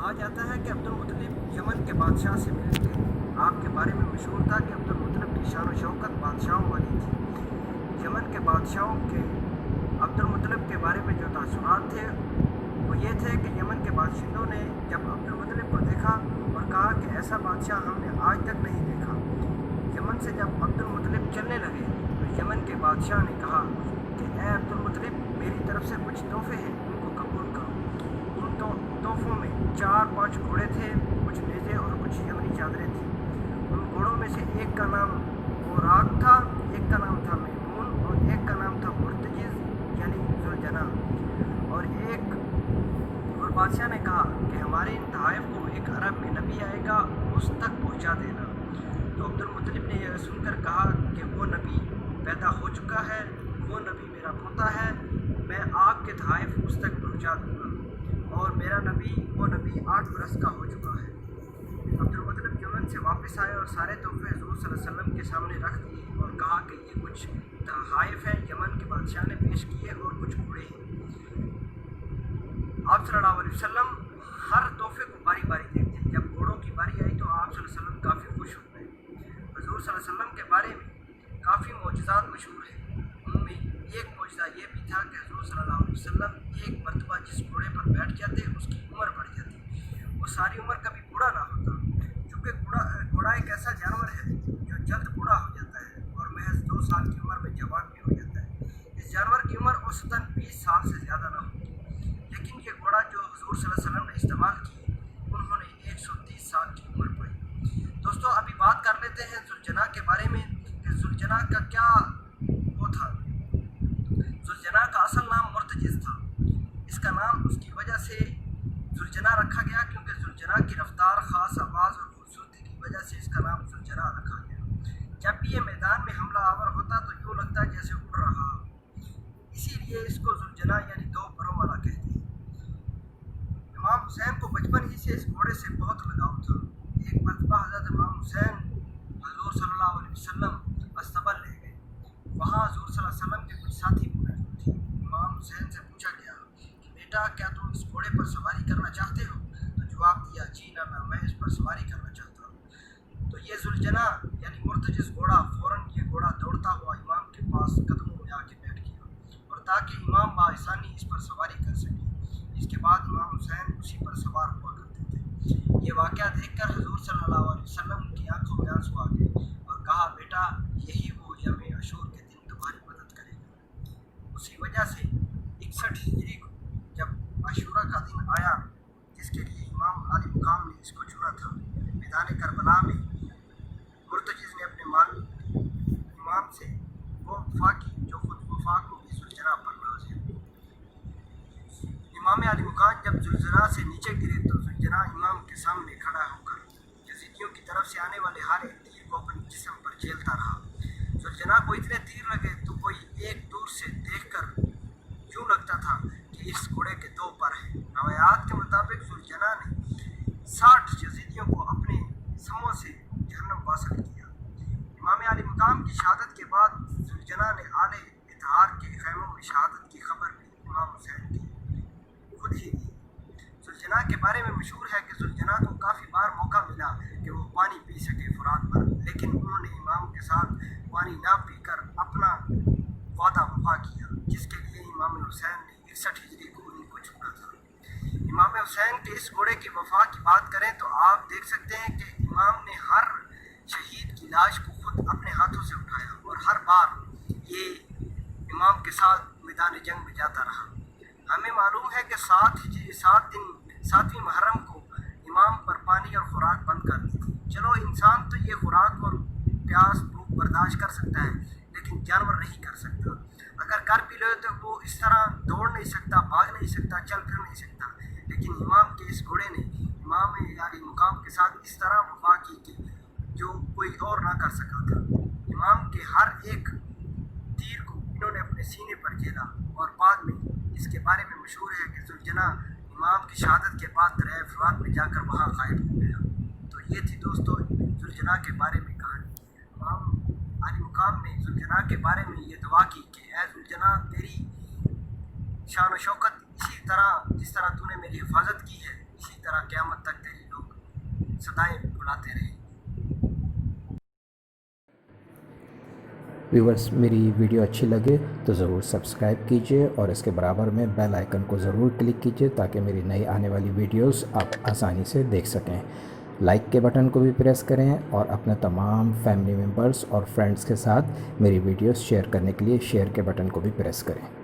کہا جاتا ہے کہ عبدالمطلب یمن کے بادشاہ سے ملے تھے۔ آپ کے بارے میں مشہور تھا کہ عبدالمطلب کی شان و شوکت بادشاہوں والی تھی۔ یمن کے بادشاہوں کے عبدالمطلب کے بارے میں جو تاثرات تھے وہ یہ تھے کہ یمن کے باشندوں نے جب عبدالمطلب کو دیکھا اور کہا کہ ایسا بادشاہ ہم نے آج تک نہیں دیکھا۔ یمن سے جب عبدالمطلب چلنے لگے تو یمن کے بادشاہ نے کہا کہ اے عبدالمطلب، میری طرف سے کچھ تحفے ہیں، ان کو قبول کرو۔ ان تحفوں میں 4-5 گھوڑے تھے، کچھ نیزے اور کچھ یمنی چادریں تھیں۔ ان گھوڑوں میں سے ایک کا نام اوراق تھا، ایک کا نام تھا میمون اور ایک کا نام تھا مرتجز یعنی ذوالجناح۔ اور بادشاہ نے کہا کہ ہمارے ان تحائف کو ایک عرب میں نبی آئے گا، اس تک پہنچا دینا۔ تو عبدالمطلب نے یہ سن کر کہا کہ وہ نبی پیدا ہو چکا ہے، وہ نبی میرا پوتا ہے، میں آپ کے تحائف اس تک پہنچا دوں گا، اور میرا نبی وہ نبی 8 برس کا ہو چکا ہے۔ عبدالمطلب یمن سے واپس آئے اور سارے تحفے حضور صلی اللہ علیہ وسلم کے سامنے رکھ دیے اور کہا کہ یہ کچھ تحائف ہیں یمن کے بادشاہ نے پیش کیے اور کچھ گھوڑے ہیں۔ آپ صلی اللہ علیہ وسلم ہر تحفے کو باری باری دیکھتے۔ جب گھوڑوں کی باری آئی تو آپ صلی اللہ علیہ وسلم کافی خوش ہو گئے۔ حضور صلی اللہ علیہ وسلم کے بارے میں کافی معجزات مشہور ہیں۔ ان میں ایک معجزہ یہ بھی تھا کہ حضور صلی اللہ علیہ وسلم ایک مرتبہ جس گھوڑے پر بیٹھ جاتے اس کی عمر بڑھ جاتی، وہ ساری عمر کبھی بوڑھا نہ ہوتا، چونکہ گھوڑا ایک ایسا جانور ہے جو جلد بوڑھا ہو جاتا ہے اور محض 2 سال کی عمر میں جوان بھی ہو جاتا ہے۔ اس جانور کی عمر اوسطاً 20 سال سے زیادہ نہ ہوتی، لیکن یہ گھوڑا جو حضور صلی اللہ علیہ وسلم نے استعمال کیے انہوں نے 130 سال کی عمر پائی۔ دوستو ابھی بات کر لیتے ہیں ذوالجناح کے بارے میں کہ ذوالجناح کا کیا وہ تھا۔ ذوالجناح کا اصل نام مرتجز تھا۔ اس کا نام اس کی وجہ سے ذوالجناح رکھا گیا کیونکہ ذوالجناح کی رفتار، خاص آواز اور خوبصورتی کی وجہ سے اس کا نام ذوالجناح رکھا گیا۔ جب بھی یہ میدان میں حملہ آور ہوتا تو یوں لگتا جیسے اڑ رہا، اسی لیے اس کو ذوالجناح یعنی 2 پروں والا کہتے ہیں۔ امام حسین کو بچپن ہی سے اس گھوڑے سے بہت لگاؤ تھا۔ ایک مرتبہ حضرت امام حسین حضور صلی اللہ علیہ وسلم استبل لے گئے۔ وہاں حضور صلی اللہ علیہ وسلم کے کچھ ساتھی موجود تھے۔ امام حسین سے پوچھا گیا کہ بیٹا کیا تم اس گھوڑے پر سواری کرنا چاہتے ہو؟ تو جواب دیا جی نہ میں اس پر سواری کرنا چاہتا ہوں۔ تو یہ ذوالجناح یعنی مرتجز گھوڑا فوراً یہ گھوڑا دوڑتا ہوا امام کے پاس قدموں میں آ کے بیٹھ گیا اور تاکہ امام بآسانی اس پر سواری کر سکے۔ اس کے بعد امام حسین اسی پر سوار ہوا کرتے تھے۔ یہ واقعہ دیکھ کر حضور صلی اللہ علیہ وسلم کی آنکھوں میں آنسو آ گئے اور کہا بیٹا یہی وہ یوم عاشور کے دن تمہاری مدد کرے گا۔ اسی وجہ سے 61 ہجری کو جب عاشورہ کا دن آیا جس کے لیے امام علی مقام نے اس کو چنا تھا، میدان کربلا میں مرتجز نے اپنے امام سے وہ وفا کی جو خود وفا کو بھی ذوالجناح پر ناز ہے۔ امام علی مقام جب ذوالجناح سے نیچے گرے تو ذوالجناح امام کے سامنے کھڑا ہو کر یزیدیوں کی طرف سے آنے والے ہر ایک تیر کو اپنے جسم پر جھیلتا رہا۔ ذوالجناح کو اتنے تیر لگے تو کوئی ایک دور سے دیکھ کر یوں لگتا تھا کہ اس گھوڑے کے 2 پر ہیں۔ روایات کے مطابق ذوالجناح نے 60 یزیدیوں کو اپنے سموں سے جہنم واصل کیا۔ امام علی مقام کی شہادت کے بعد ذوالجناح نے آل اطہار کے خیموں میں شہادت کی خبر بھی امام حسین کی خود ہی دی۔ ذوالجناح کے بارے میں مشہور ہے کہ ذوالجناح کو کافی بار موقع ملا کہ وہ پانی پی سکے فرات پر، لیکن انہوں نے امام کے ساتھ پانی نہ پی کر اپنا وعدہ وفا کیا جس کے لیے امام حسین نے 61 ہجری کو انہیں کو چھوڑا تھا۔ امام حسین کے اس گھوڑے کی وفا کی بات کریں تو آپ دیکھ سکتے ہیں کہ امام نے ہر شہید کی لاش کو خود اپنے ہاتھوں سے اٹھایا اور ہر بار یہ امام کے ساتھ میدان جنگ میں جاتا رہا۔ ہمیں معلوم ہے کہ 7ویں محرم کو امام پر پانی اور خوراک بند کر دی تھی۔ چلو انسان تو یہ خوراک اور پیاس بھوک برداشت کر سکتا ہے لیکن جانور نہیں کر سکتا۔ اگر کر بھی لے تو وہ اس طرح دوڑ نہیں سکتا، بھاگ نہیں سکتا، چل پھر نہیں سکتا، لیکن امام کے اس گھوڑے نے امام علی مقام کے ساتھ اس طرح وفا کی کہ جو کوئی اور نہ کر سکا تھا۔ امام کے ہر ایک تیر کو انہوں نے اپنے سینے پر جھیلا اور بعد میں اس کے بارے میں مشہور ہے کہ ذوالجناح امام کی شہادت کے بعد دریائے فرات میں جا کر وہاں غائب ہو گیا۔ تو یہ تھی دوستو ذوالجناح کے بارے میں کہانی۔ امام علی مقام نے ذوالجناح کے بارے میں یہ دعا کی کہ اے ذوالجناح تیری شان و شوکت اسی طرح جس طرح تو نے میری حفاظت کی ہے اسی طرح قیامت تک تیری لوگ صدائیں بلاتے رہیں۔ ویورز، میری ویڈیو اچھی لگے تو ضرور سبسکرائب کیجئے اور اس کے برابر میں بیل آئیکن کو ضرور کلک کیجئے تاکہ میری نئی آنے والی ویڈیوز آپ آسانی سے دیکھ سکیں۔ لائک کے بٹن کو بھی پریس کریں اور اپنے تمام فیملی ممبرز اور فرینڈز کے ساتھ میری ویڈیوز شیئر کرنے کے لیے شیئر کے بٹن کو بھی پریس کریں۔